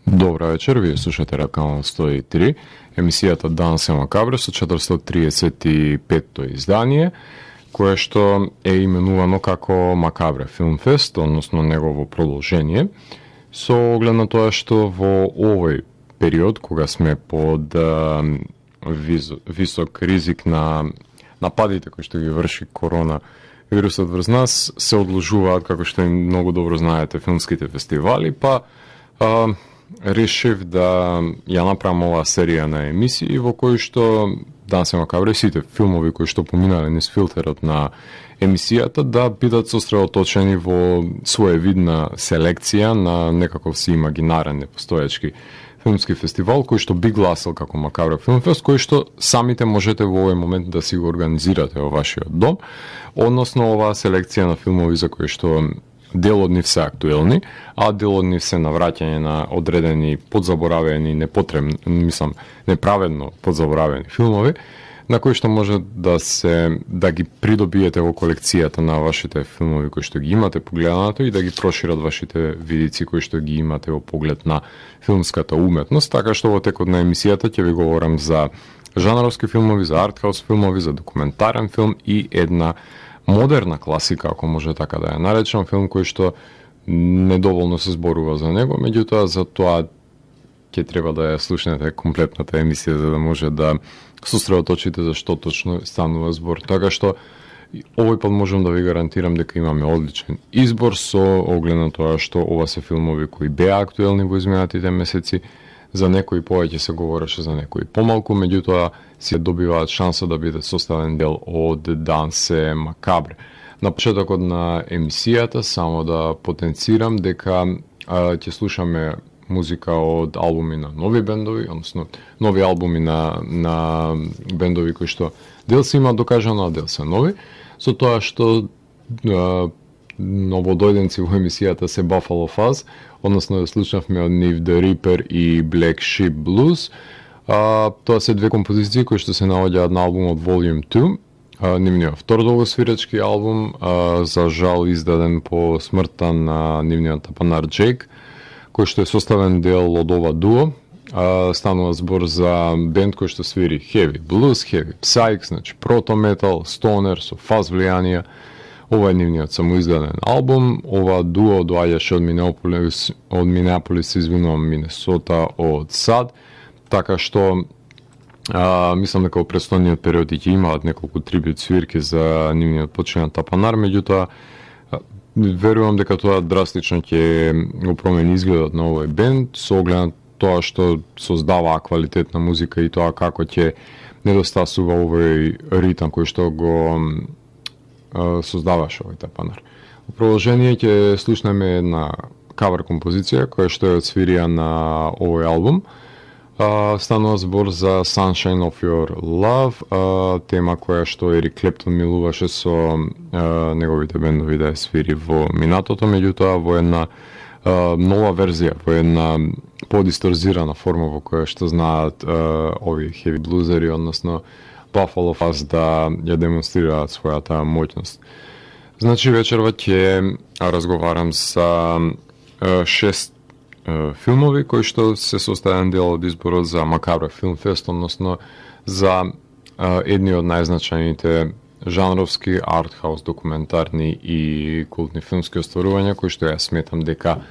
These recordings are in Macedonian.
Добра вечер, вие слушате Ракан 103, емисијата Данс е Макабре со 435-то издание, кое што е именувано како Макабре Филмфест, односно негово продолжение, со оглед на тоа што во овој период, кога сме под висок ризик на нападите кои што ги врши корона вирусот врз нас, се одложуваат, како што и многу добро знаете, филмските фестивали, па решив да ја направам оваа серија на емисии во кои што Данс е Макабре, сите филмови кои што поминале низ филтерот на емисијата да бидат сосредоточени во своевидна селекција на некаков си имагинарен непостоечки филмски фестивал кој што би гласил како Макабре Филмфест, кој што самите можете во овој момент да си го организирате во вашиот дом, односно оваа селекција на филмови за кои што дел од нив се актуелни, а дел од нив се навраќање на одредени подзаборавени, неправедно подзаборавени филмови, на кои што може да ги придобиете во колекцијата на вашите филмови кои што ги имате погледнато и да ги прошират вашите видици кои што ги имате во поглед на филмската уметност, така што во текот на емисијата ќе ви говорам за жанровски филмови, за артхаус филмови, за документарен филм и една модерна класика, ако може така да ја наречам, филм кој што недоволно се зборува за него, меѓутоа за тоа ќе треба да ја слушнете комплетната емисија за да може да сосредоточите за што точно станува збор. Така што овој пат можам да ви гарантирам дека имаме одличен избор со оглед на тоа што ова се филмови кои беа актуелни во изминатите месеци, за некои повеќе се говореше, за некои помалку, меѓутоа си добиваат шанса да биде составен дел од Данс е Макабре. На почетокот на емисијата само да потенцирам дека ќе слушаме музика од албуми на нови бендови, односно нови албуми на бендови кои што дел се има докажано, а дел се нови, со тоа што новодојденци во емисијата се Buffalo Fuzz, односно да слушнавме од нив The Reaper и Black Sheep Blues. Тоа се две композиции кои што се наоѓаат на албумот Volume 2, нивниот втор долгосвирачки албум, за жал издаден по смртта на нивниот тапанар Джейк, кој што е составен дел од ова дуо. Станува збор за бенд кој што свири heavy blues, heavy psych, значи прото метал, стонер со фаз влијанија. Ова е нивниот самоиздаден албум. Ова дуо доаѓаше од Минеаполис, Минесота, од САД, така што мислам дека во предстојниот период ќе имаат неколку трибют свирки за нивниот починат тапанар, меѓутоа верувам дека тоа драстично ќе го промени изгледот на овој бенд со оглед на тоа што создава квалитетна музика и тоа како ќе недостасува овој ритам кој што го создаваше овој тапанар. Во продолжение ќе слушнеме една кавер композиција која што е од свирија на овој албум. Станува збор за Sunshine of Your Love, тема која што Ерик Клептон милуваше со неговите бендови да ја свири во минатото, меѓутоа во една нова верзија, во една подисторзирана форма во која што знаат овие heavy блузери, односно Buffalo Fuzz да ја демонстрираат својата моќност. Значи вечерва ќе разговарам за 6 филмови кои што се составен дел од изборот за Макабре Филмфест, односно за едни од најзначајните жанровски, артхаус, документарни и култни филмски остварувања кои што ја сметам дека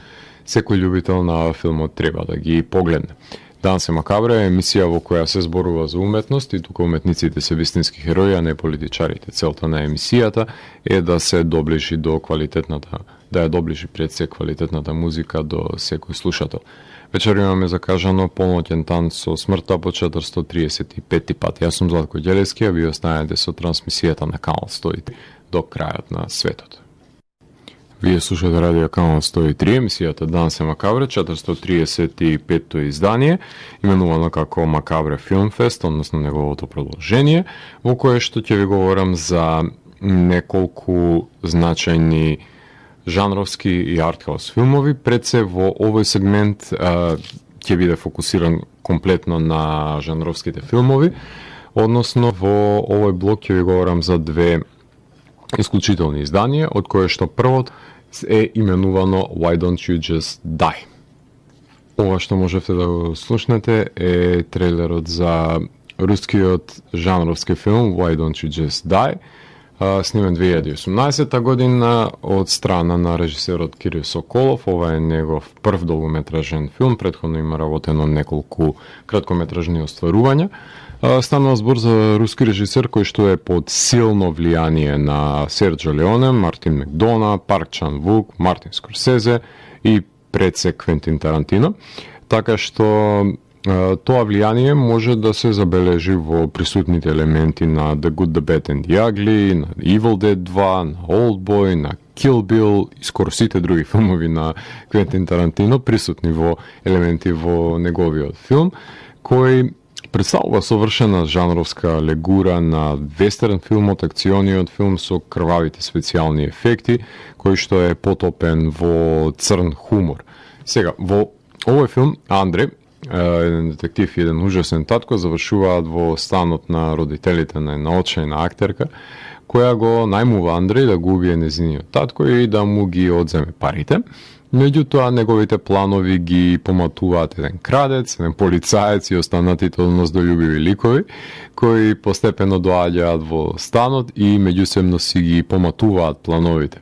секој љубител на филмот треба да ги погледне. Данс е Макабре е емисија во која се зборува за уметност и тука уметниците се вистински херои, а не политичарите. Целта на емисијата е да се доближи до квалитетната, да ја доближи пред се квалитетната музика до секој слушател. Вечер имаме закажано полноќен танц со смртта по 435 пат. Јас сум Златко Ѓелевски, а вие останете со трансмисијата на Канал 103 до крајот на светот. Вие слушате радио Канал 103, емисијата Данс е Макабре, 435-то издание, именувано како Макабре Филмфест, односно неговото продолжение, во кое што ќе ви говорам за неколку значајни жанровски и артхаус филмови. Пред се во овој сегмент ќе биде фокусиран комплетно на жанровските филмови, односно во овој блок ќе ви говорам за две исклучителни изданија, од кое што првот е именувано Why Don't You Just Die. Ова што можете да го слушнете е трейлерот за рускиот жанровски филм Why Don't You Just Die, снимен 2018 година од страна на режисерот Кирил Соколов. Ова е негов прв долгометражен филм, претходно има работено неколку краткометражни остварувања. Станува збор за руски режисер кој што е под силно влијание на Серджо Леоне, Мартин Макдона, Парк Чан Вук, Мартин Скорсезе и пред се Квентин Тарантино, така што тоа влијание може да се забележи во присутните елементи на The Good, The Bad and The Ugly, на Evil Dead 2, на Oldboy, на Kill Bill и скоро сите други филмови на Квентин Тарантино присутни во елементи во неговиот филм, кој представува совршена жанровска легура на вестерн филмот, акциониот филм со крвавите специјални ефекти, кој што е потопен во црн хумор. Сега, во овој филм Андре, еден детектив и еден ужасен татко завршуваат во станот на родителите на една очајна актерка, која го најмува Андреј да го убие незиниот татко и да му ги одземе парите. Меѓутоа, неговите планови ги поматуваат еден крадец, еден полицаец и останатите одноздолюбиви ликови, кои постепено доаѓаат во станот и меѓусебно си ги поматуваат плановите.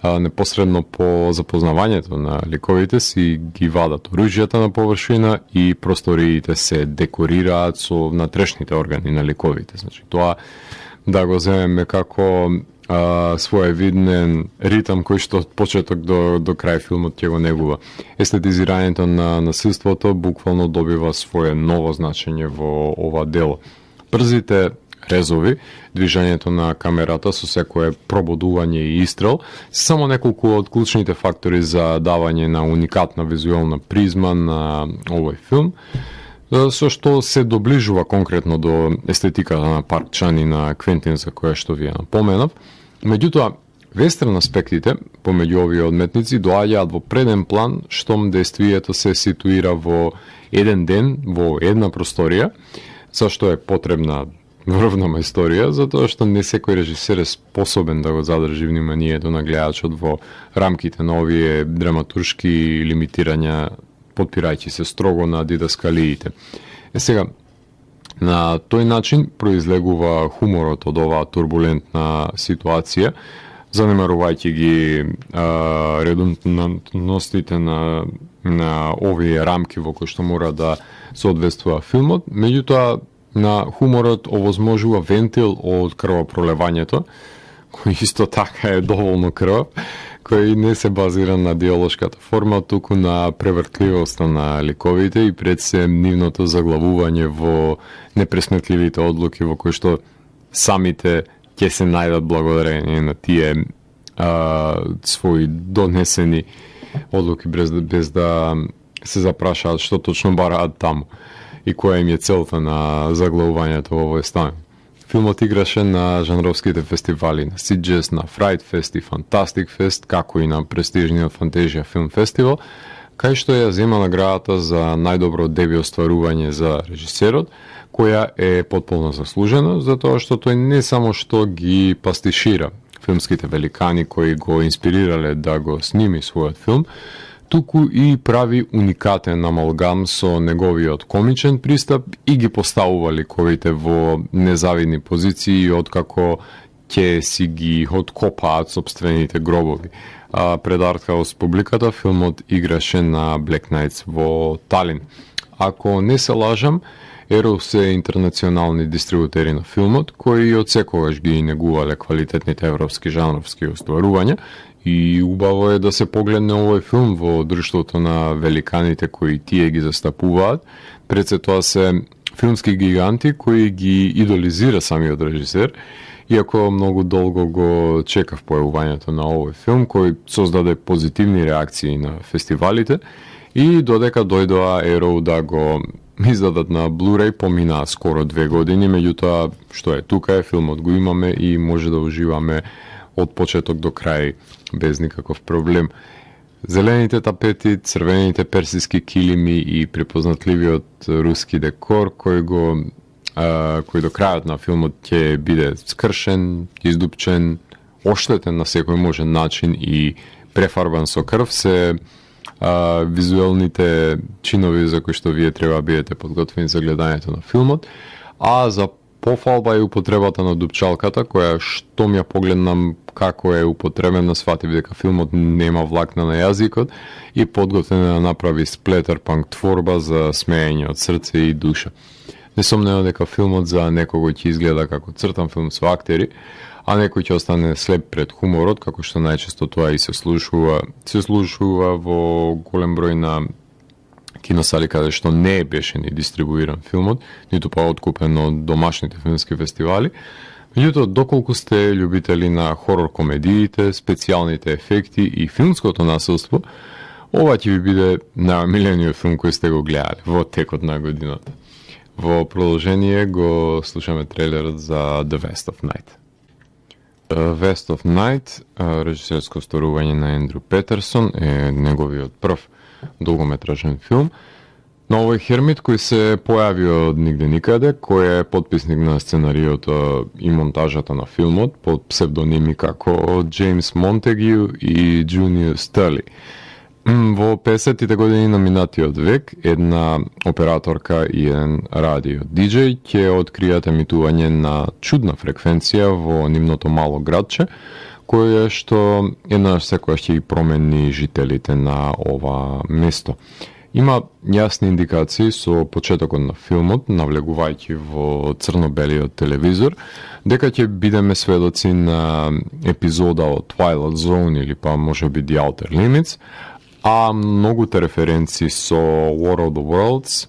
Непосредно по запознавањето на ликовите си ги вадат оружјата на површина и просториите се декорираат со внатрешните органи на ликовите. Значи, тоа да го земеме како своевиден ритам кој што од почеток до крај филмот ќе го негува. Естетизирањето на насилството буквално добива свое ново значење во ова дело. Брзите резови, движењето на камерата со секое пробудување и истрел, само неколку од клучните фактори за давање на уникатна визуелна призма на овој филм, со што се доближува конкретно до естетиката на Парк Чан и на Квентин, за која што вие напоменав. Меѓутоа, вестерн аспектите помеѓу овие одметници доаѓаат во преден план, штом действието се ситуира во еден ден, во една просторија, зашто е потребна врвна историја, затоа што не секој режисер е способен да го задржи вниманието на гледачот во рамките на овие драматуршки лимитирања, подпирајќи се строго на дидаскалиите. Сега, на тој начин произлегува хуморот од оваа турбулентна ситуација, занемарувајќи ги редовностите на овие рамки во кои што мора да соодветствува филмот. Меѓутоа, на хуморот овозможува вентил од крвопролевањето, кој исто така е доволно крв, кој не се базира на диалошката форма, туку на превртливоста на ликовите и пред се нивното заглавување во непресметливите одлуки во кои што самите ќе се најдат благодарение на тие своји донесени одлуки без да се запрашаат што точно бараат таму и која им е целта на заглавувањето во овој стан. Филмот играше на жанровските фестивали на Sitges, на Fright Fest и Fantastic Fest, како и на престижниот Fantasia Film Festival, кај што ја зема наградата за најдобро деби остварување за режисерот, која е потполно заслужена, затоа што тој не само што ги пастишира филмските великани кои го инспирирале да го сними својот филм, туку и прави уникатен амалгам со неговиот комичен пристап и ги поставува ликовите во незавидни позиции откако ќе си ги откопаат собствените гробови. Пред артхаус публиката филмот играше на Black Nights во Талин. Ако не се лажам, Еро се интернационални дистрибутери на филмот, кои од секогаш ги негувале квалитетните европски жанровски остварувања и убаво е да се погледне овој филм во друштвото на великаните кои тие ги застапуваат. Пред се тоа се филмски гиганти кои ги идолизира самиот режисер, иако многу долго го чекав појавувањето на овој филм кој создаде позитивни реакции на фестивалите и додека дојдоа Еро да го издадат на Blu-ray поминаа скоро 2 години, меѓутоа што е тука е, филмот го имаме и може да уживаме од почеток до крај без никаков проблем. Зелените тапети, црвените персиски килими и препознатливиот руски декор кој до крајот на филмот ќе биде скршен, издупчен, оштетен на секој можен начин и префарбан со крв се визуелните чинови за кои што вие треба бидете подготвени за гледањето на филмот, а за пофалба и употребата на дупчалката, која штом ја погледнам како е употребена, сватив дека филмот нема влакна на јазикот и подготвена да направи сплетерпанк творба за смеење од срце и душа. Несомнено дека филмот за некого ќе изгледа како цртан филм со актери, а некој ќе остане слеп пред хуморот, како што најчесто тоа и се слушува во голем број на киносали каде што не беше ни дистрибуиран филмот, ниту па откупен од домашните филмски фестивали. Меѓутоа, доколку сте љубители на хорор комедиите, специјалните ефекти и филмското насилство, ова ќе ви биде најомилениот филм кој сте го гледале во текот на годината. Во продолжение го слушаме трейлерот за The West of Night. The West of Night, режисерско сторување на Ендрю Петерсон, е неговиот прв долгометражен филм. На овој хермит кој се појави од нигде никаде, кој е подписник на сценариото и монтажата на филмот под псевдоними како Джеймс Монтегю и Джуниус Стърли. Во 50-тите години на минатиот век, една операторка и еден радио диџеј ќе откријат емитување на чудна фреквенција во нивното мало градче, која што еднаш секојаш ќе ги промени жителите на ова место. Има јасни индикации со почетокот на филмот, навлегувајќи во црно-белиот телевизор, дека ќе бидеме сведоци на епизода од Twilight Zone или па можеби The Outer Limits, а многуте референции со War of the Worlds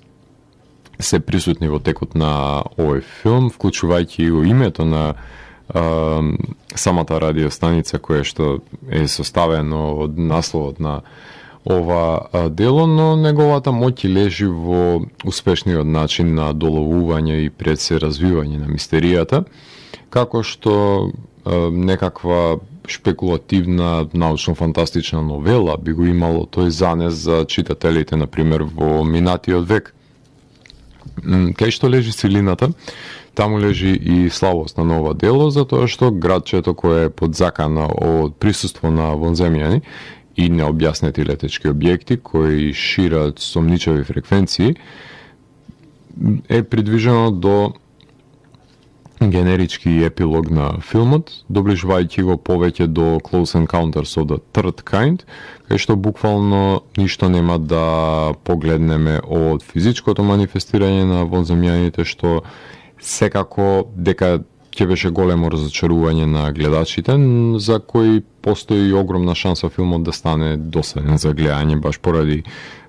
се присутни во текот на овој филм, вклучувајќи и името на самата радиостаница која што е составено од насловот на ова дело, но неговата моќ лежи во успешниот начин на доловување и пред се развивање на мистеријата, како што некаква шпекулативна научно-фантастична новела би го имало тој занес за читателите, например, во минатиот век. Кај што лежи силината, таму лежи и славоста на ова дело, затоа што градчето кое е под закана од присуство на вонземјани и необјаснети летечки објекти кои шират сомничеви фреквенции е придвижено до генерички епилог на филмот, доближувајќи го повеќе до Close Encounters of the Third Kind, кај што буквално ништо нема да погледнеме од физичкото манифестирање на вонземјаните, што секако дека ќе беше големо разочарување на гледачите, за кои постои огромна шанса филмот да стане досаден за гледање, баш поради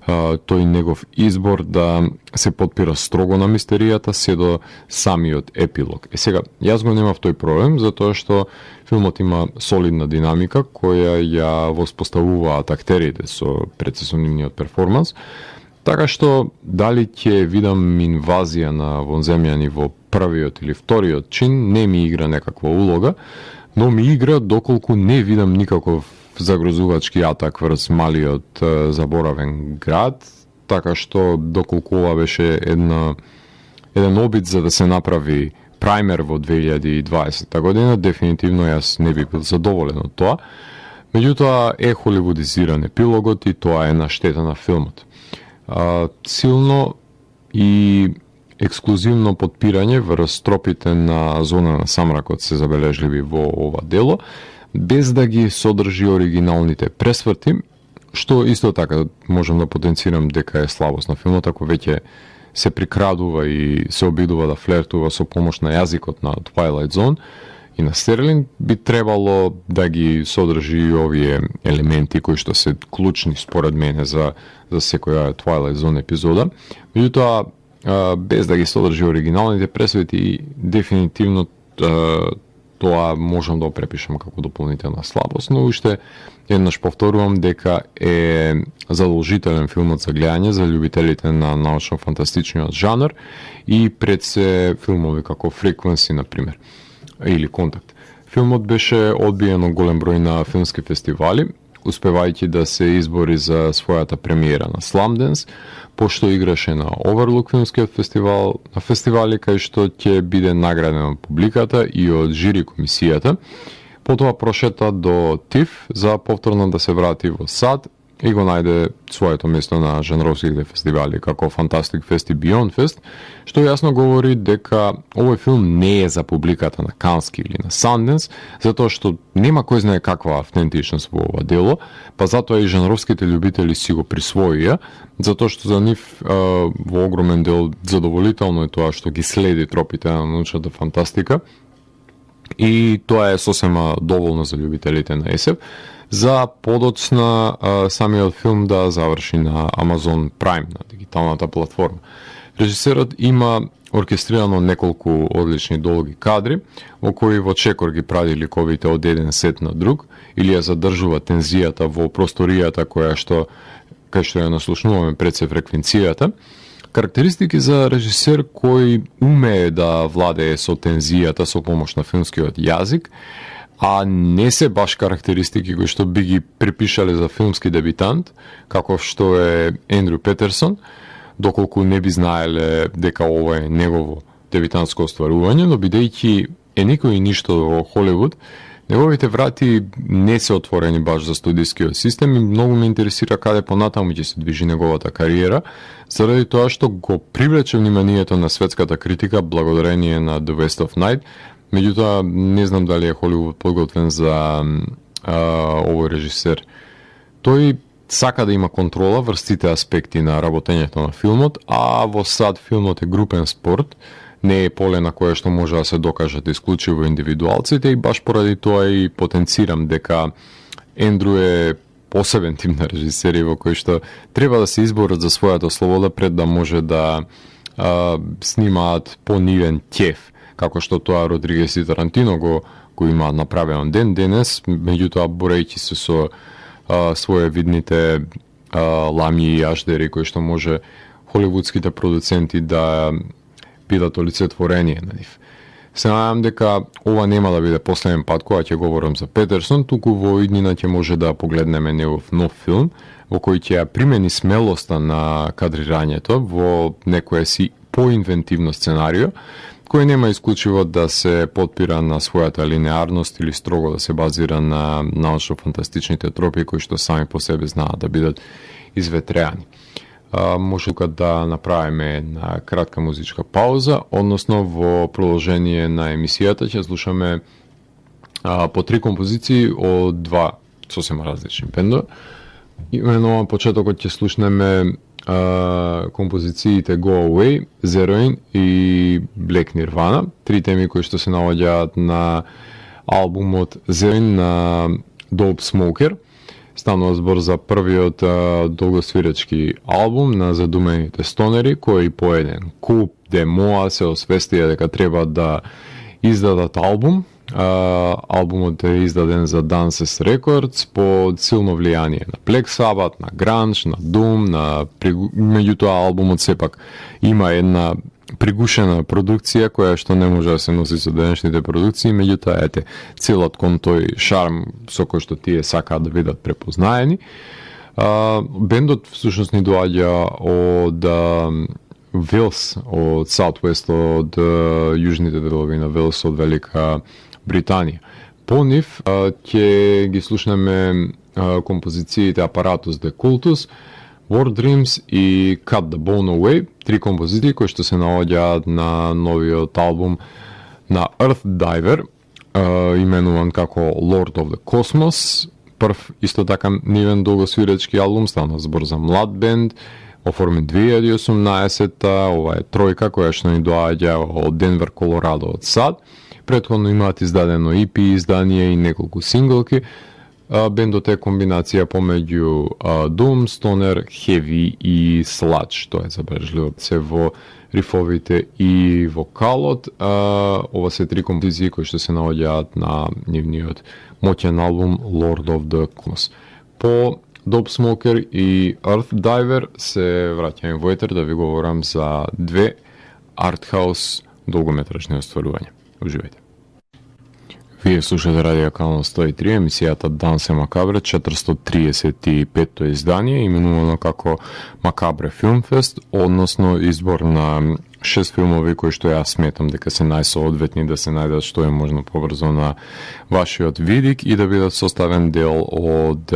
тој негов избор да се подпира строго на мистеријата се до самиот епилог. Сега, јас го немав тој проблем, затоа што филмот има солидна динамика која ја воспоставуваат актерите со нивниот перформанс, така што дали ќе видам инвазија на вонземјани во првиот или вториот чин, не ми игра некаква улога, но ми игра доколку не видам никаков загрозувачки атак врз малиот заборавен град, така што доколку ова беше еден обид за да се направи праймер во 2020 година, дефинитивно јас не би бил задоволен од тоа. Меѓутоа е холивудизиран епилогот и тоа е на штета на филмот. Силно и ексклузивно подпирање врз тропите на зона на самракот се забележливи во ова дело, без да ги содржи оригиналните пресврти, што исто така можам да потенцирам дека е слабост на филмот, ако веќе се прикрадува и се обидува да флертува со помош на јазикот на Twilight Zone и на Стерлинг, би требало да ги содржи и овие елементи кои што се клучни според мене за секоја Twilight Zone епизода. Меѓутоа, без да ги содржи оригиналните пресвети, дефинитивно тоа можам да опрепишам како дополнителна слабост, но уште еднаш повторувам дека е задолжителен филмот за гледање за љубителите на научно-фантастичниот жанр и пред се филмови како Frequency, например, или Контакт. Филмот беше одбиен од голем број на филмски фестивали, успевајќи да се избори за својата премиера на Slamdance, пошто играше на Overlook филмскиот фестивал, на фестивали кај што ќе биде награден од публиката и од жири комисијата. Потоа прошета до ТИФ за повторно да се врати во САД и го најде своето место на жанровските фестивали, како Fantastic Fest и Beyond Fest, што јасно говори дека овој филм не е за публиката на Кански или на Санденс, затоа што нема кој знае каква автентичност во ова дело, па затоа и жанровските љубители си го присвоија, затоа што за нив во огромен дел задоволително е тоа што ги следи тропите на научната фантастика, и тоа е сосема доволно за љубителите на СФ, за подоцна самиот филм да заврши на Amazon Prime, на дигиталната платформа. Режисерот има оркестрирано неколку одлични долги кадри, во кои во чекор ги прави ликовите од еден сет на друг, или ја задржува тензијата во просторијата кај што ја наслушнуваме пред се фреквенцијата. Карактеристики за режисер кој умее да владее со тензијата со помош на филмскиот јазик, а не се баш карактеристики кои што би ги припишале за филмски дебитант, како што е Ендрю Петерсон, доколку не би знаеле дека ова е негово дебитантско остварување, но бидејќи е никој и ништо во Холивуд, неговите врати не се отворени баш за студискиот систем и многу ме интересира каде понатаму ќе се движи неговата кариера, заради тоа што го привлече вниманието на светската критика благодарение на The West of Night. Меѓутоа, не знам дали е Холивуд подготвен за овој режисер. Тој сака да има контрола врз сите аспекти на работењето на филмот, а во САД филмот е групен спорт, не е поле на кое што може да се докажат исклучиво индивидуалците, и баш поради тоа и потенцирам дека Ендрю е посебен тип на режисери во кој што треба да се изборат за својата слобода пред да може да снимаат понивен ќеф, како што тоа Родригес и Тарантино го имаат направено денес, меѓутоа борејќи се со своевидните ламји и аждери кои што може холивудските продуценти да бидат олицетворение на нив. Се надевам дека ова нема да биде последен пат кога ќе говорам за Петерсон, туку во иднина ќе може да погледнеме негов нов филм, во кој ќе ја примени смелоста на кадрирањето во некое си поинвентивно сценарио, кој нема исклучиво да се потпира на својата линеарност или строго да се базира на научно-фантастичните тропи кои што сами по себе знаат да бидат изветреани. Може да направиме една кратка музичка пауза, односно во продолжение на емисијата ќе слушаме по 3 композиции од 2 сосема различни бендови. Именно на почетокот ќе слушнеме композициите Go Away, Zeroin и Black Nirvana, 3 теми кои што се наоѓаат на албумот Zeroin на Dope Smoker. Станува збор за првиот долгосвиречки албум на задумените стонери, кои по еден куп демоа се освестија дека треба да издадат албум. Албумот е издаден за Dances Records под силно влијание на Black Sabbath, на Grunge, на Doom, меѓутоа албумот сепак има една пригушена продукција која што не може да се носи со денешните продукции, меѓутоа ете целот кон тој шарм со кој што тие сакаат да бидат препознаени. Бендот всушност ни доаѓа од Велс, од Southwest, од јужните делови на Велс, од Велика Британија. По нив ќе ги слушнеме композициите Apparatus de Cultus, War Dreams и Cut the Bone Away, 3 композиции кои што се наоѓаат на новиот албум на Earth Diver, именуван како Lord of the Cosmos. Прв исто така нивен долгосвиречки албум, стана збор за млад бенд, оформен 2018-та, ова е тројка која што ни доаѓа од Денвер, Колорадо, од САД. Претходно имаат издадено EP издание и неколку синглки. Бендот е комбинација помеѓу Doom, Stoner, Heavy и Sludge. Тоа е забележливо се во рифовите и вокалот. Ова се 3 композиции кои што се наоѓаат на нивниот моќен албум Lord of the Cosmos. По Dope Smoker и Earth Diver се враќаме во етер да ви говорам за 2 артхаус долгометражни остварувања. Уживајте. Вие слушате Радио Канал 103, емисијата Дансе Макабре, 435-то издание, именувано како Макабре Филмфест, односно избор на 6 филмови кои што ја сметам дека се најсоодветни да се најдат што е можно побрзо на вашиот видик и да бидат составен дел од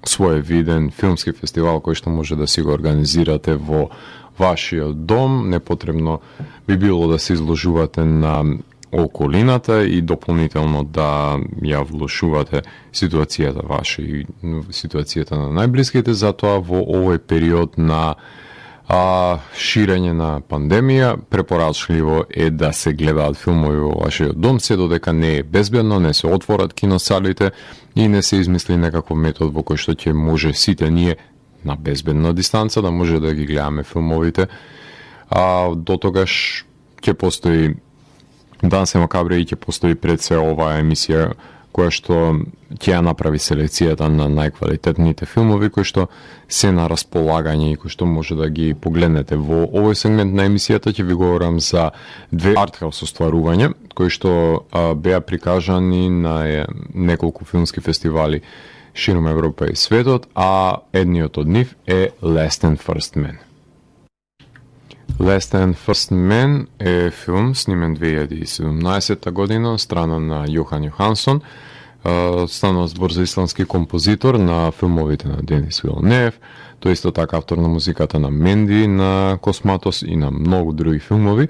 своевиден филмски фестивал кој што може да си го организирате во вашиот дом. Непотребно би било да се изложувате на околината и дополнително да ја влошувате ситуацијата ваша и ситуацијата на најблиските. Затоа во овој период на ширење на пандемија, препорачливо е да се гледаат филмови во вашиот дом, се додека не е безбедно, не се отворат киносалите и не се измисли некаков метод во кој што ќе може сите ние на безбедна дистанца да може да ги гледаме филмовите. До тогаш ќе постои Данс е Макабре и ќе постои пред се оваа емисија која што ќе ја направи селекцијата на најквалитетните филмови кои што се на располагање и кои што може да ги погледнете. Во овој сегмент на емисијата ќе ви говорам за две артхаус остварувања кои што беа прикажани на неколку филмски фестивали широм Европа и светот, а едниот од нив е Last and First Man. Last and First Man е филм снимен 2017 година од страна на Јохан Јохансон. Станува збор за исландски композитор на филмовите на Денис Вилнев, тој исто така автор на музиката на Менди, на Косматос и на многу други филмови,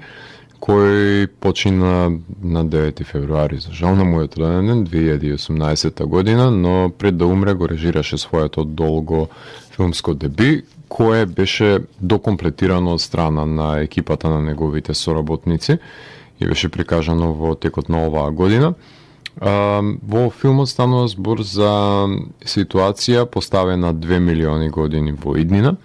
кој почина на 9 февруари, за жал на мојот роден ден, 2018 година, но пред да умре го режираше своето долго филмско деби, кое беше докомплетирано од страна на екипата на неговите соработници и беше прикажано во текот на оваа година. Во филмот станува збор за ситуација поставена 2 милиони години во иднина,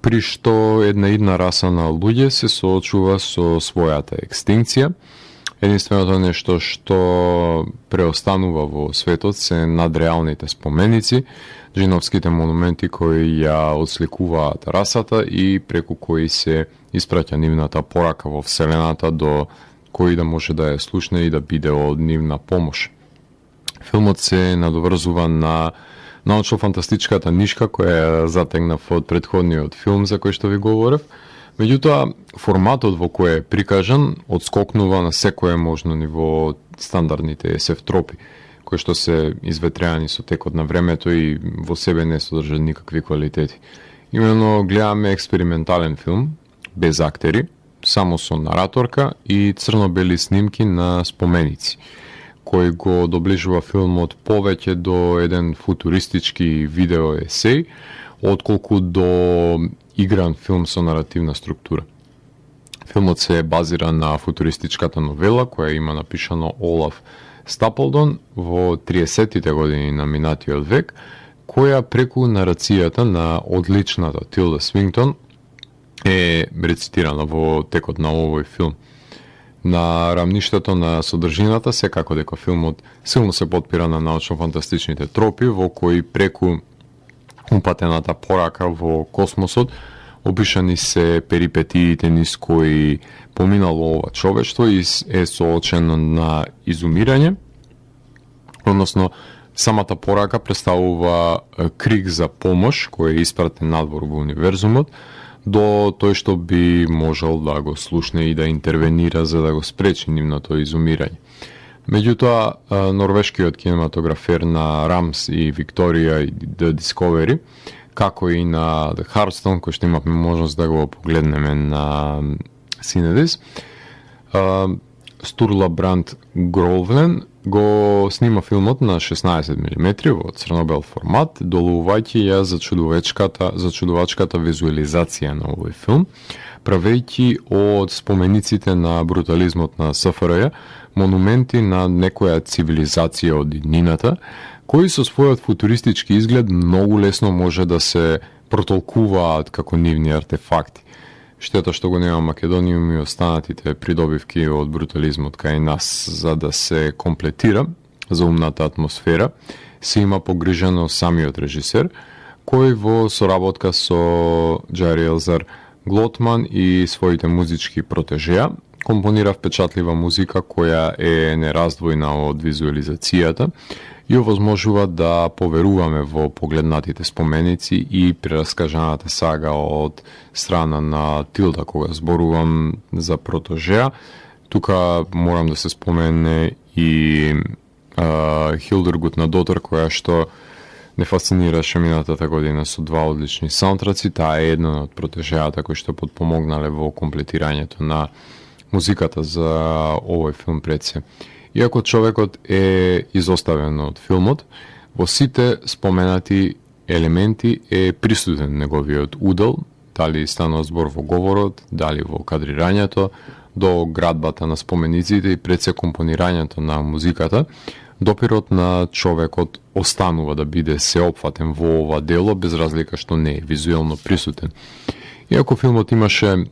при што една идна раса на луѓе се соочува со својата екстинкција. Единственото нешто што преостанува во светот се надреалните споменици, джиновските монументи кои ја отсликуваат расата и преку кои се испраќа нивната порака во Вселената до кој да може да ја слушне и да биде од нивна помош. Филмот се надоврзува на научно-фантастичката нишка која затегнав од претходниот филм за кој што ви говорев. Меѓутоа, форматот во кој е прикажан одскокнува на секое можно ниво од стандардните SF тропи, кои што се изветреани со текот на времето и во себе не содржат никакви квалитети. Именно гледаме експериментален филм, без актери, само со нараторка и црно-бели снимки на споменици, кој го доближува филмот повеќе до еден футуристички видео есеј, отколку до игран филм со наративна структура. Филмот се базира на футуристичката новела која има напишано Олаф Стаплдон во 30-тите години на минатиот век, која преку нарацијата на одличната Тилда Свинтон е рецитирана во текот на овој филм. На рамништето на содржината, секако дека филмот силно се потпира на научно-фантастичните тропи, во кои преку упатената порака во космосот опишани се перипетиите низ кои поминало ова човештво и е соочено на изумирање, односно самата порака представува крик за помош кој е испратен надвор во универзумот до тој што би можел да го слушне и да интервенира за да го спречи нивното изумирање. Меѓутоа, норвешкиот кинематографер на Рамс и Викторија и The Discovery, како и на The Hearthstone, кој што имавме можност да го погледнеме на Синедис, Стурла Бранд Гровлен го снима филмот на 16 мм во црно-бел формат, долувувајќи ја за чудувачката визуализација на овој филм, правејќи од спомениците на брутализмот на СФРЈ монументи на некоја цивилизација од иднината, кои со својот футуристички изглед многу лесно може да се протолкуваат како нивни артефакти. Штета што го нема Македониум и останатите придобивки од брутализмот кај нас за да се комплетира за умната атмосфера, се има погрижено самиот режисер, кој во соработка со Джари Елзар Глотман и своите музички протежеа компонира впечатлива музика која е нераздвојна од визуализацијата и овозможува да поверуваме во погледнатите споменици и прераскажаната сага од страна на Тилда. Кога зборувам за протежеа, тука морам да се спомене и Хилдергут на Дотор, која што не фасцинираше минатата година со два одлични саундтраци. Таа е една од протежеата кои што подпомогнале во комплетирањето на музиката за овој филм пред се. Иако човекот е изоставен од филмот, во сите споменати елементи е присутен неговиот удел, дали станува збор во говорот, дали во кадрирањето, до градбата на спомениците и пред се компонирањето на музиката, допирот на човекот останува да биде сеопфатен во ова дело, без разлика што не е визуелно присутен. Иако филмот имаше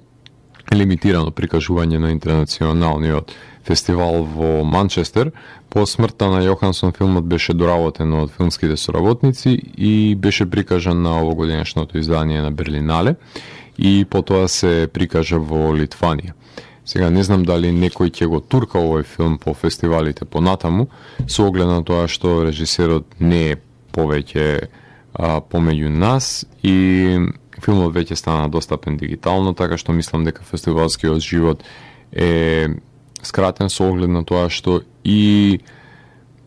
лимитирано прикажување на интернационалниот фестивал во Манчестер, по смртта на Јохансон филмот беше доработен од филмските соработници и беше прикажан на овогодинешното издание на Берлинале и потоа се прикажа во Литванија. Сега не знам дали некој ќе го турка овој филм по фестивалите понатаму, со оглед на тоа што режисерот не е повеќе помеѓу нас и филмот веќе стана достапен дигитално, така што мислам дека фестивалскиот живот е скратен со оглед на тоа што и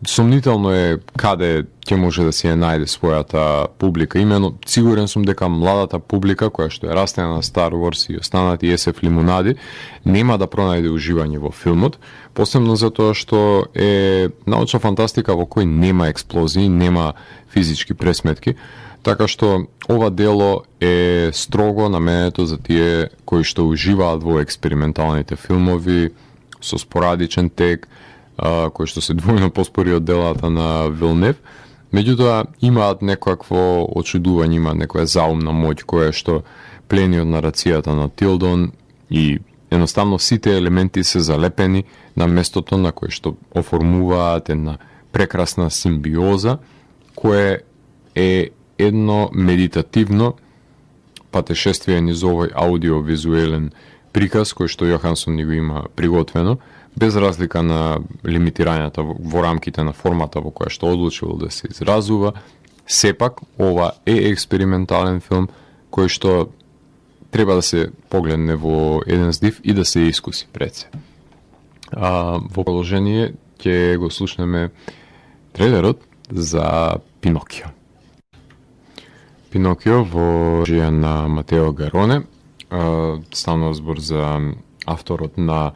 сомнително е каде ќе може да си ја најде својата публика. Имено, сигурен сум дека младата публика, која што е растена на Star Wars и останати SF лимунади, нема да пронајде уживање во филмот, посебно затоа што е научна фантастика во кој нема експлозии, нема физички пресметки, така што ова дело е строго наменето за тие кои што уживаат во експерименталните филмови, со спорадичен тек, кои што се двојно поспори од делата на Вилнев. Меѓутоа, имаат некакво очудување, имаат некоја заумна моќ која што плени од нарацијата на Тилдон и едноставно сите елементи се залепени на местото на кое што оформуваат една прекрасна симбиоза, кое е едно медитативно патешествие низ овој аудиовизуелен приказ кој што Јохансон ни го има приготвено, без разлика на лимитирањата во рамките на формата во која што одлучил да се изразува. Сепак, ова е експериментален филм кој што треба да се погледне во еден здив и да се искуси пред се. Во положение ќе го слушнеме трейлерот за Пинокио. Пинокио во режија на Матео Гароне. Станува збор за авторот на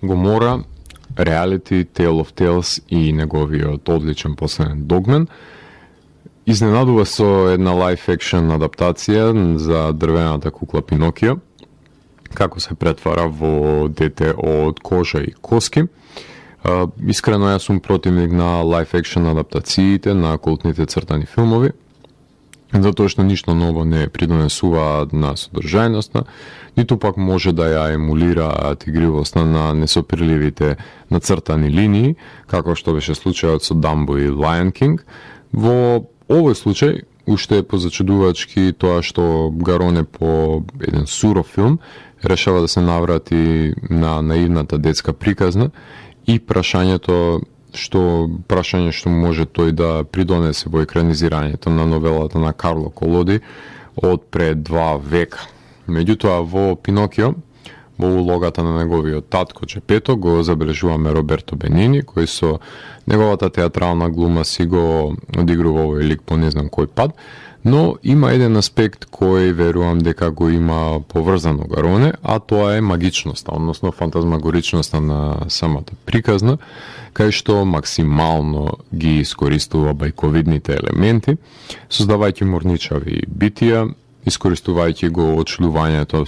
Гомора, Reality, Tale of Tales и неговиот одличен последен Dogman. Изненадува со една лайф-екшн адаптација за дрвената кукла Пинокио, како се претвара во дете од кожа и коски. Искрено јас сум противник на лайф-екшн адаптациите на култните цртани филмови, затоа што ништо ново не придонесува на содржајноста, ниту пак може да ја емулира игривоста на несопирливите нацртани линии, како што беше случајот со Дамбо и Lion King. Во овој случај, уште е позачудувачки тоа што Гароне по еден суров филм решава да се наврати на наивната детска приказна и прашање што може тој да придонесе во екранизирањето на новелата на Карло Колоди од пред 2 века. Меѓутоа, во Пинокио, во улогата на неговиот татко Джепето, го забележуваме Роберто Бенини, кој со неговата театрална глума си го одигрува овој лик по не знам кој пат, но има еден аспект кој верувам дека го има поврзано Гароне, а тоа е магичноста, односно фантазмагоричноста на самата приказна, кај што максимално ги искористува бајковидните елементи, создавајќи морничави битија, искористувајќи го очудувањето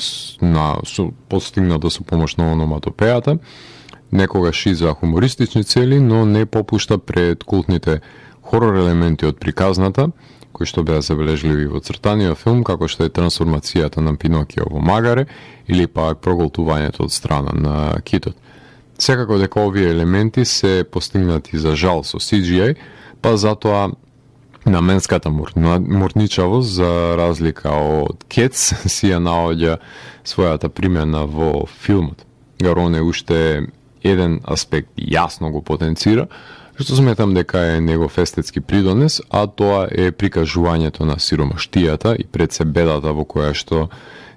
постигнато со помош на ономатопејата, некогаш и за хумористични цели, но не попушта пред култните хорор елементи од приказната, кои што беа забележливи во цртаниот филм, како што е трансформацијата на Пинокио во магаре или пак проголтувањето од страна на китот. Секако дека овие елементи се постигнати за жал со CGI, па затоа наменската морничавост, за разлика од Кец, си ја наоѓа својата примена во филмот. Гароне уште еден аспект јасно го потенцира, што сметам дека е негов естетски придонес, а тоа е прикажувањето на сиромаштијата и пред се бедата во која што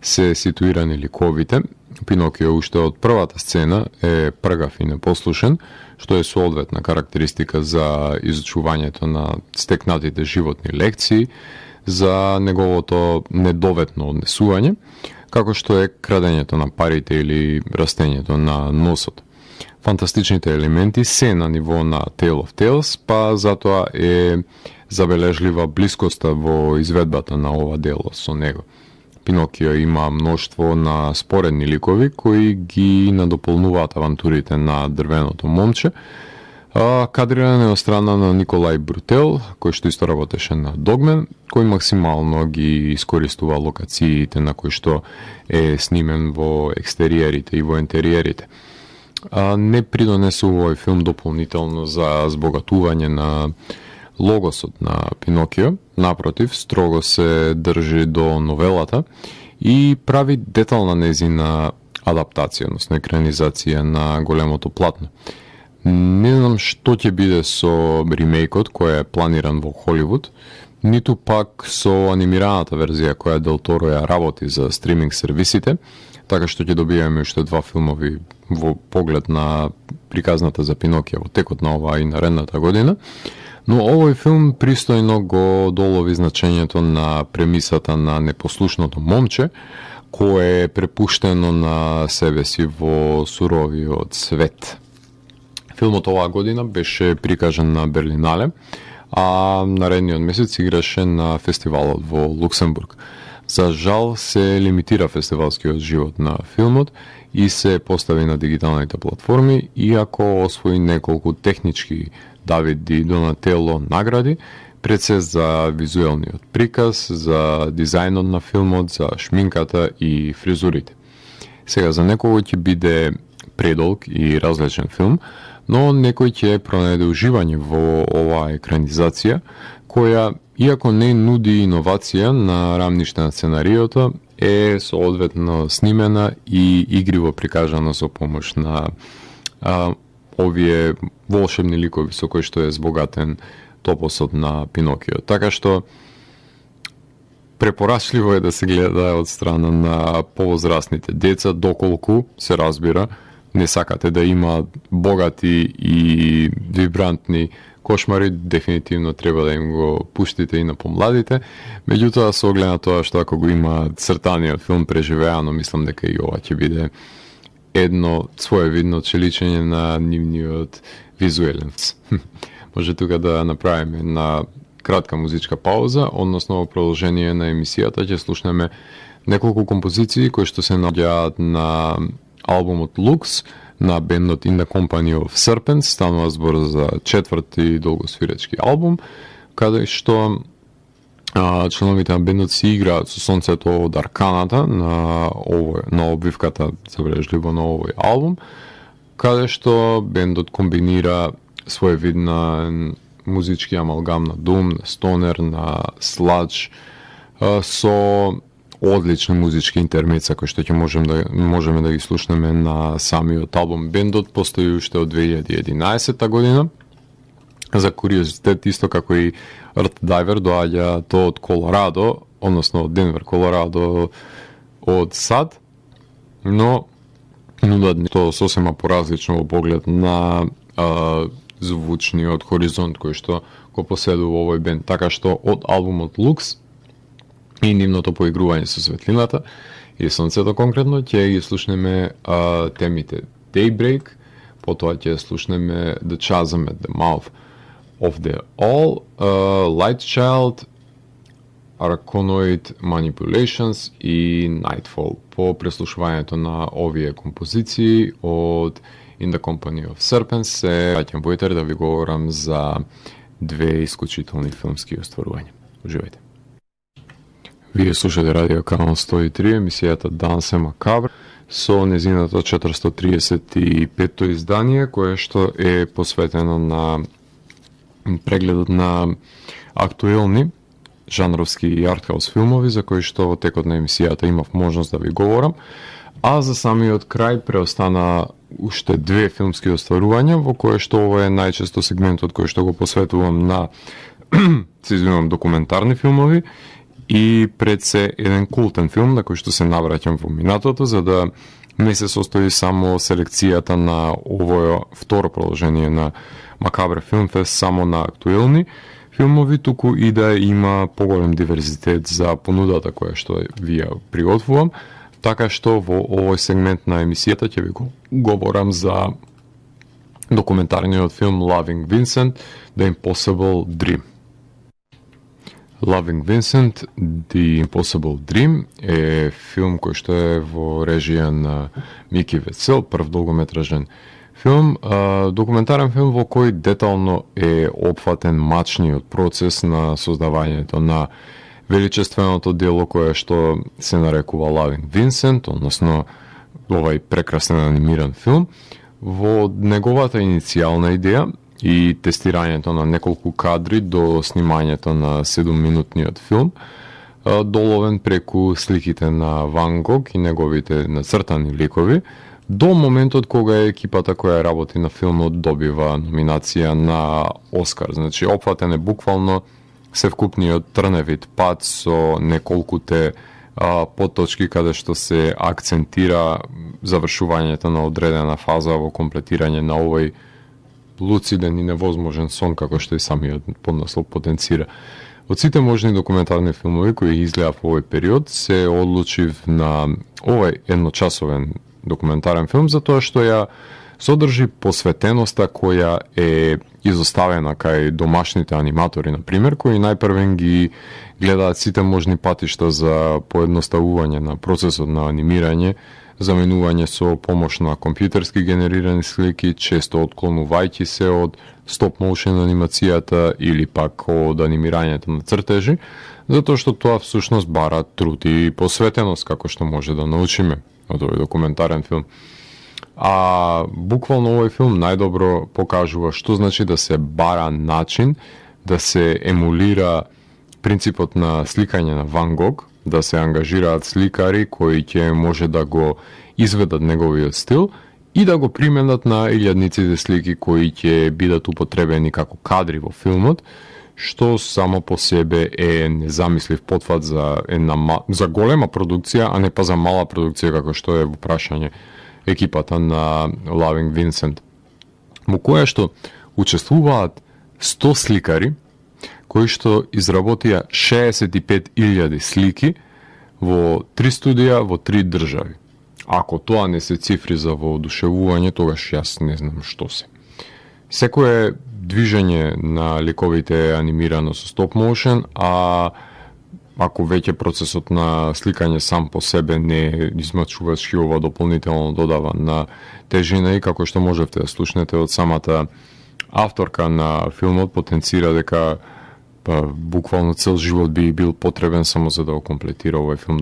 се ситуирани ликовите. Пинокио уште од првата сцена е пргав и непослушен, што е соодветна карактеристика за изучувањето на стекнатите животни лекции, за неговото недоветно однесување, како што е крадењето на парите или растењето на носот. Фантастичните елементи се на ниво на Tale of Tales, па затоа е забележлива блискоста во изведбата на ова дело со него. Пинокио има мноштво на споредни ликови кои ги надополнуваат авантурите на дрвеното момче, кадриране од страна на Николај Брутел, кој што исто работеше на Dogman, кој максимално ги искористува локациите на кои што е снимен во екстериерите и во интериерите. Не придонесе овој филм дополнително за збогатување на логосот на Пинокио, напротив, строго се држи до новелата и прави детална незина адаптација, односно екранизација на големото платно. Не знам што ќе биде со ремейкот кој е планиран во Холивуд, ниту пак со анимираната верзија која Дел Торо ја работи за стриминг сервисите, така што ќе добиеме уште два филмови во поглед на приказната за Пинокио во текот на оваа и наредната година. Но овој филм пристојно го долови значењето на премисата на непослушното момче, кое е препуштено на себе си во суровиот свет. Филмот оваа година беше прикажан на Берлинале, а наредниот месец играше на фестивалот во Луксембург. За жал се лимитира фестивалскиот живот на филмот и се постави на дигиталните платформи, иако освои неколку технички Давид Ди Донателло награди, пред се за визуелниот приказ, за дизајнот на филмот, за шминката и фризурите. Сега за некој ќе биде предолг и различен филм, но некој ќе пронајде уживање во оваа екранизација, која, иако не нуди иновација на рамниште на сценариото, е соодветно снимена и игриво прикажана со помош на овие волшебни ликови со кои што е збогатен топосот на Пинокио. Така што препорачливо е да се гледа од страна на повозрастните деца, доколку се разбира не сакате да има богати и вибрантни кошмари, дефинитивно треба да им го пуштите и на помладите. Меѓутоа, со оглед на тоа што ако го има цртаниот филм преживеано, мислам дека и ова ќе биде едно своевидно челичење на нивниот визуелен. Може тука да направиме една кратка музичка пауза, односно во продолжение на емисијата ќе слушнеме неколку композиции кои што се наоѓаат на албумот Lux на бендот In the Company of Serpents. Станува збор за четврти долгосвиречки албум, каде што членовите на бендот си играат со сонцето од арканата на обвивката забележливо на овој албум, каде што бендот комбинира своевидна музички амалгам на дум, на стонер, на сладж, со одлични музички интермеца кои што ќе можеме да ги слушнеме на самиот албум. Бендот постои уште од 2011 година. За куриозитет, исто како и Earth Diver, доаѓа тоа од Колорадо, односно од Денвер, Колорадо, од САД, но нудат тоа сосема поразлично во поглед на звучниот хоризонт кој што го поседува овој бенд. Така што од албумот Lux и нивното поигрување со светлината и сонцето конкретно ќе ги слушнеме темите Daybreak, потоа ќе слушнеме The Chasm at the Mouth of the All, Light Child, Arachnoid Manipulations и Nightfall. По преслушувањето на овие композиции од In the Company of Serpents се враќам во етер да ви говорам за две исклучителни филмски остварувања. Уживајте. Вие слушате Радио Канал 103, емисијата Данс е Макабр, со незината 435-то издание, кое што е посветено на прегледот на актуелни жанровски и артхаус филмови, за кои што во текот на емисијата имав можност да ви говорам, а за самиот крај преостана уште две филмски остварувања, во кое што ова е најчесто сегментот кој што го посветувам на документарни филмови, и пред се еден култен филм на кој што се навраќам во минатото, за да не се состои само селекцијата на овој второ продолжение на Макабре Филмфест само на актуелни филмови, туку и да има поголем диверзитет за понудата која што ви ја приготвувам, така што во овој сегмент на емисијата ќе ви говорам за документарниот филм Loving Vincent, The Impossible Dream. Loving Vincent, The Impossible Dream е филм кој што е во режија на Мики Вецел, прв долгометражен филм, документарен филм во кој детално е опфатен мачниот процес на создавањето на величественото дело кое што се нарекува Loving Vincent, односно овај прекрасен анимиран филм. Во неговата иницијална идеја и тестирањето на неколку кадри до снимањето на 7-минутниот филм, доловен преку сликите на Ван Гог и неговите нацртани ликови, до моментот кога екипата која работи на филмот добива номинација на Оскар. Значи, опфатен е буквално севкупниот трневит пат со неколкуте подточки каде што се акцентира завршувањето на одредена фаза во комплетирање на овој луциден и невозможен сон, како што и самиот поднаслов потенцира. Од сите можни документарни филмови кои изгледа во овој период, се одлучив на овој едночасовен документарен филм, затоа што ја содржи посветеноста која е изоставена кај домашните аниматори, на пример, кои најпрвен ги гледаат сите можни патишта за поедноставување на процесот на анимирање, заменување со помош на компјутерски генерирани слики, често отклонувајќи се од стоп-моушен анимацијата или пак од анимирањето на цртежи, затоа што тоа всушност бара труд и посветеност, како што може да научиме од овој документарен филм. А буквално овој филм најдобро покажува што значи да се бара начин да се емулира принципот на сликање на Ван Гог, да се ангажираат сликари кои ќе може да го изведат неговиот стил и да го применат на илјадниците слики кои ќе бидат употребени како кадри во филмот, што само по себе е незамислив потфат за за голема продукција, а не па за мала продукција како што е во прашање екипата на Loving Vincent, во која што учествуваат 100 сликари кои што изработија 65.000 слики во 3 студија во 3 држави. Ако тоа не се цифри за воодушевување, тогаш јас не знам што се. Секое движење на ликовите е анимирано со стоп моушен, а ако веќе процесот на сликање сам по себе не измачувачки, ова дополнително додава на тежина и како што можевте да слушнете од самата авторка на филмот, потенцира дека буквално цел живот би бил потребен само за да го комплетира овој филм,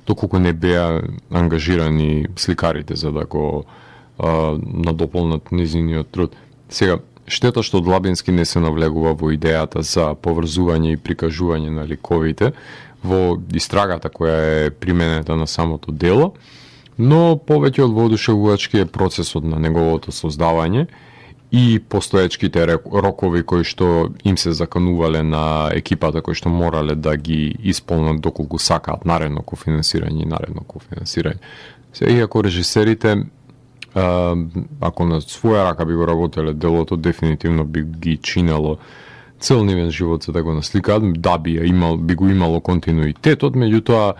доколку не беа ангажирани сликарите за да го надополнат низиниот труд. Сега, штета што длабински не се навлегува во идејата за поврзување и прикажување на ликовите во истрагата која е применета на самото дело, но повеќе од воодушевувачки е процесот на неговото создавање и постоечките рокови кои што им се заканувале на екипата кои што морале да ги исполнат доколку сакаат наредно кофинансирање. Сега, иако режисерите ако на своја рака би го работеле делото, дефинитивно би ги чинело цел нивен живот за да го насликаат, да би го имало континуитетот, меѓутоа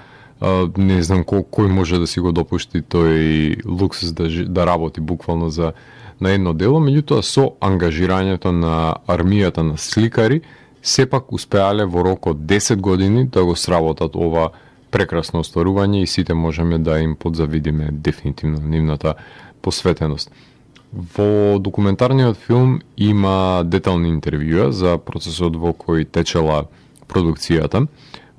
не знам кој може да си го допушти тој луксус да работи буквално на едно дело, меѓутоа со ангажирањето на армијата на сликари, сепак успеале во рок од 10 години да го сработат ова прекрасно остварување и сите можеме да им подзавидиме дефинитивно нивната посветеност. Во документарниот филм има детални интервјуа за процесот во кој течела продукцијата,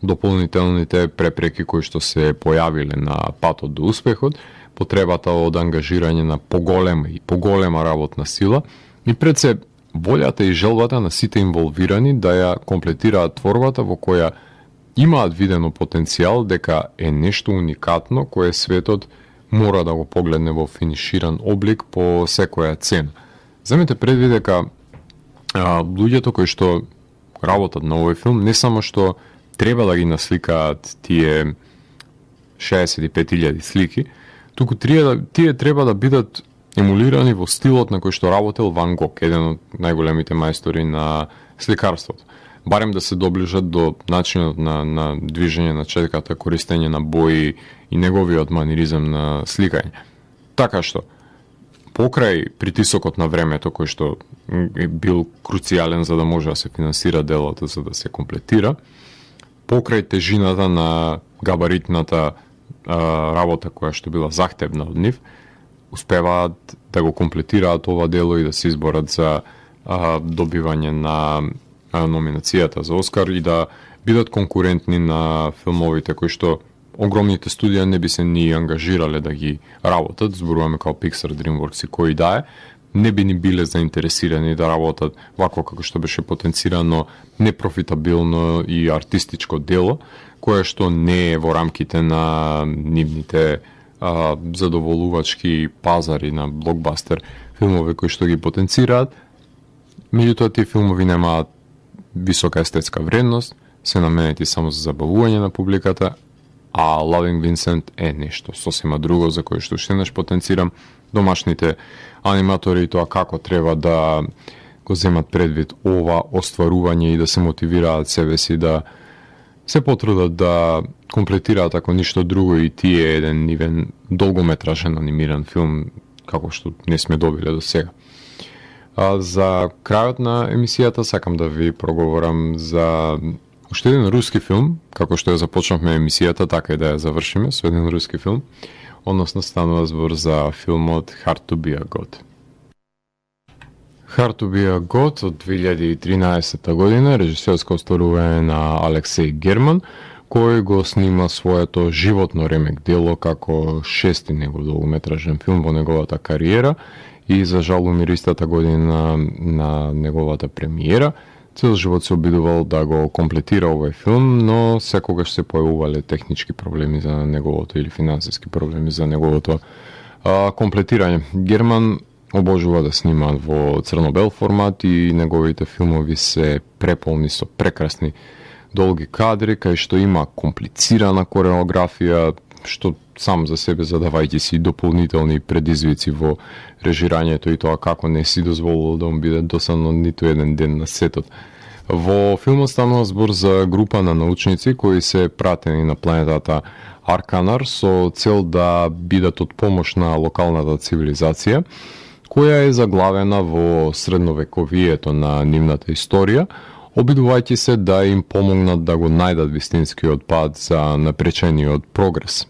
дополнителните препреки кои што се појавиле на патот до успехот, потребата од ангажирање на поголема работна сила и пред се волјата и желбата на сите инволвирани да ја комплетираат творбата во која имаат видено потенцијал дека е нешто уникатно кое светот мора да го погледне во финиширан облик по секоја цена. Земете предвид дека луѓето кои што работат на овој филм не само што треба да ги насликаат тие 65.000 слики, туку тие треба да бидат емулирани во стилот на кој што работел Ван Гог, еден од најголемите мајстори на сликарството. Барем да се доближат до начинот на движење на четката, користење на бои и неговиот маниризам на сликање. Така што, покрај притисокот на времето кој што е бил круцијален за да може да се финансира делото, за да се комплетира, покрај тежината на габаритната работа која што била захтевна од нив, успеваат да го комплетираат ова дело и да се изборат за добивање на номинацијата за Оскар и да бидат конкурентни на филмовите кои што огромните студија не би се ни ангажирале да ги работат, зборуваме као Pixar, DreamWorks и кои да е, не би ни биле заинтересирани да работат вако како што беше потенцирано непрофитабилно и артистичко дело, кое што не е во рамките на нивните задоволувачки пазари на блокбастер филмови кои што ги потенцираат. Меѓутоа, тие филмови немаат висока естетска вредност, се наменети само за забавување на публиката, а Loving Vincent е нешто сосема друго за кое што уште потенцирам домашните аниматори и тоа како треба да го земат предвид ова остварување и да се мотивираат себе си да се потрудат да комплетираат ако ништо друго и тие еден нивен долгометражен анимиран филм како што не сме добиле до сега. За крајот на емисијата сакам да ви проговорам за уште еден руски филм, како што ја започнавме емисијата, така и да ја завршиме со еден руски филм, односно станува збор за филмот Hard to be a God. Hard to be a God од 2013 година, режисерско остварување на Алексеј Герман, кој го снима своето животно ремек дело како шести негов долгометражен филм во неговата кариера и за жал умира истата година на неговата премиера. Цел живот се обидувал да го комплетира овој филм, но секогаш се појавувале технички проблеми за неговото или финансиски проблеми за неговото комплетирање. Герман обожува да снима во црно-бел формат и неговите филмови се преполни со прекрасни долги кадри, кај што има комплицирана кореографија, што сам за себе задавајќи си дополнителни предизвици во режирањето и тоа како не си дозволил да му биде досадно ниту еден ден на сетот. Во филмот станува збор за група на научници кои се пратени на планетата Арканар со цел да бидат од помош на локалната цивилизација, која е заглавена во средновековието на нивната историја, обидувајќи се да им помогнат да го најдат вистинскиот пат за напречениот прогрес.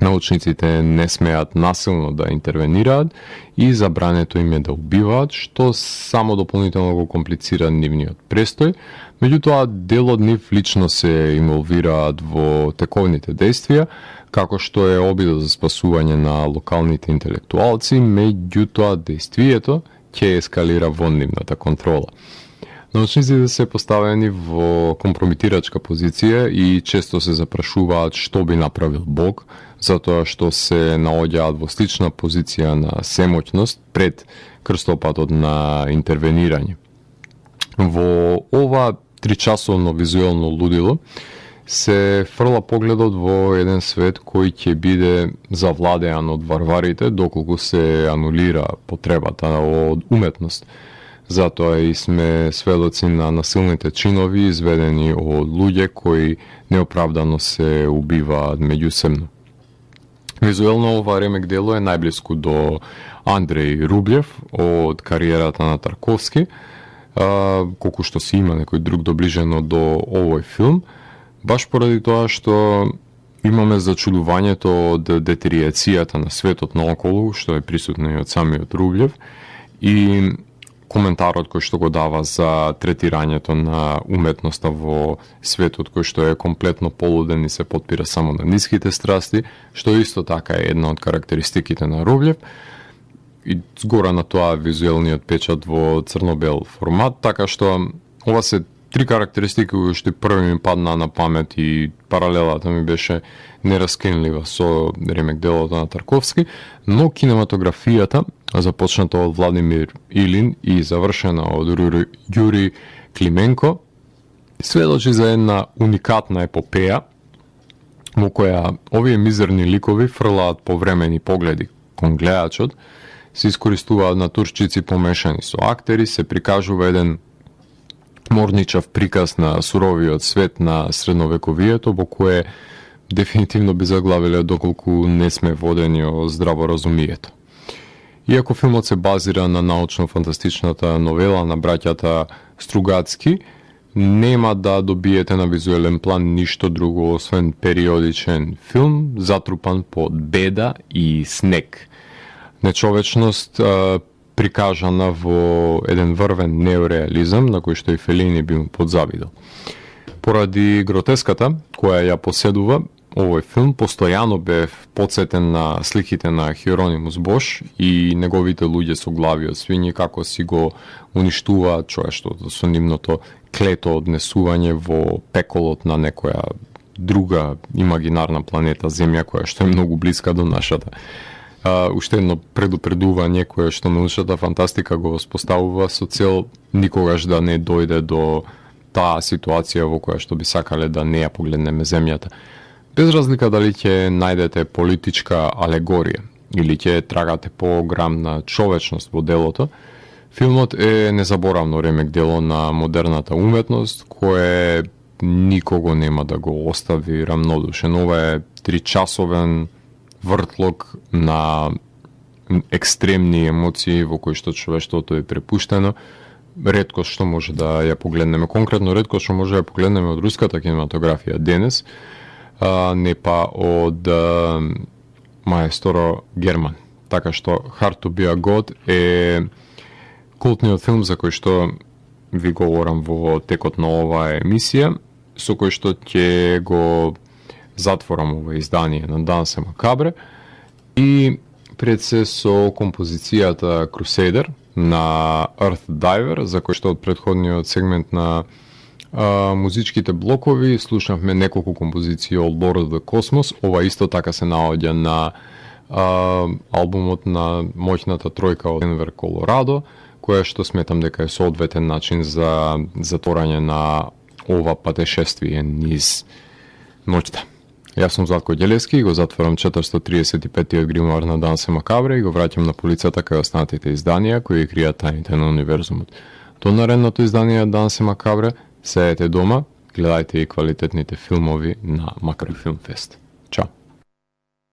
Научниците не смеат насилно да интервенираат и забрането им е да убиваат, што само дополнително го комплицира нивниот престој, меѓутоа дел од нив лично се инволвираат во тековните действија, како што е обидот за спасување на локалните интелектуалци, меѓутоа действието ќе ескалира во нивната контрола. Научниците се поставени во компромитирачка позиција и често се запрашуваат што би направил Бог, затоа што се наоѓаат во слична позиција на семоќност пред крстопатот на интервенирање. Во ова тричасовно визуелно лудило се фрла погледот во еден свет кој ќе биде завладеан од варварите доколку се анулира потребата од уметност. Затоа и сме сведоци на насилните чинови изведени од луѓе кои неоправдано се убиваат меѓусебно. Визуелно ова ремек дело е најблиску до Андреј Рублев од кариерата на Тарковски, колку што си има некој друг доближено до овој филм, баш поради тоа што имаме зачудувањето од детеријацијата на светот наоколу, што е присутно и од самиот Рублев, и коментарот кој што го дава за третирањето на уметноста во светот кој што е комплетно полуден и се потпира само на ниските страсти, што исто така е една од карактеристиките на Рублев. И згора на тоа визуелниот печат во црно-бел формат, така што ова се три карактеристики кои што први ми падна на памет и паралелата ми беше нераскинлива со ремек делото на Тарковски, но кинематографијата, започната од Владимир Илин и завршена од Јури Клименко, сведочи за една уникатна епопеја во која овие мизерни ликови фрлаат повремени погледи кон гледачот, се искористуваат натуршчици помешани со актери, се прикажува еден морничав приказ на суровиот свет на средновековието, во кое дефинитивно би заглавиле доколку не сме водени од здраворазумието. Иако филмот се базира на научно-фантастичната новела на браќата Стругацки, нема да добиете на визуелен план ништо друго освен периодичен филм затрупан под беда и снег. Нечовечност прикажана во еден врвен неореализам на кој што и Фелини би му подзавидел. Поради гротеската која ја поседува, овој филм постојано бев подсетен на сликите на Хиеронимус Бош и неговите луѓе со глави од свињи како си го уништуваат човештвото со нивното клето однесување во пеколот на некоја друга имагинарна планета Земја која што е многу блиска до нашата. Уште едно предупредување кое што научната фантастика го воспоставува со цел никогаш да не дојде до таа ситуација во која што би сакале да не ја погледнеме Земјата. Без разлика дали ќе најдете политичка алегорија или ќе трагате по грам на човечност во делото, филмот е незаборавно ремек дело на модерната уметност, кое никого нема да го остави рамнодушен. Ова е 3-часовен вртлок на екстремни емоции во кои што човештвото е препуштено. Ретко што може да ја погледнеме, конкретно ретко што може да ја погледнеме од руската кинематографија денес, не па од маесторо Герман. Така што Hard to be a God е култниот филм за кој што ви говорам во текот на оваа емисија, со кој што ќе го затворам ова издание на Дансе Макабре и пред се со композицијата Crusader на Earth Diver, за кој што од предходниот сегмент на музичките блокови слушнавме неколку композиции од Lord of the Cosmos. Ова исто така се наоѓа на албумот на моќната тројка од Денвер, Колорадо, која што сметам дека е соодветен начин за затворање на ова патешествие низ ноќта. Јас сум Златко Ѓелевски и го затворам 435-тиот гримуар на Дансе Макабре и го враќам на полицата кај останатите изданија кои кријат тајните на универзумот. До наредното издание Дансе Макабре, седете дома, гледајте и квалитетните филмови на Макар Филм Фест. Чао!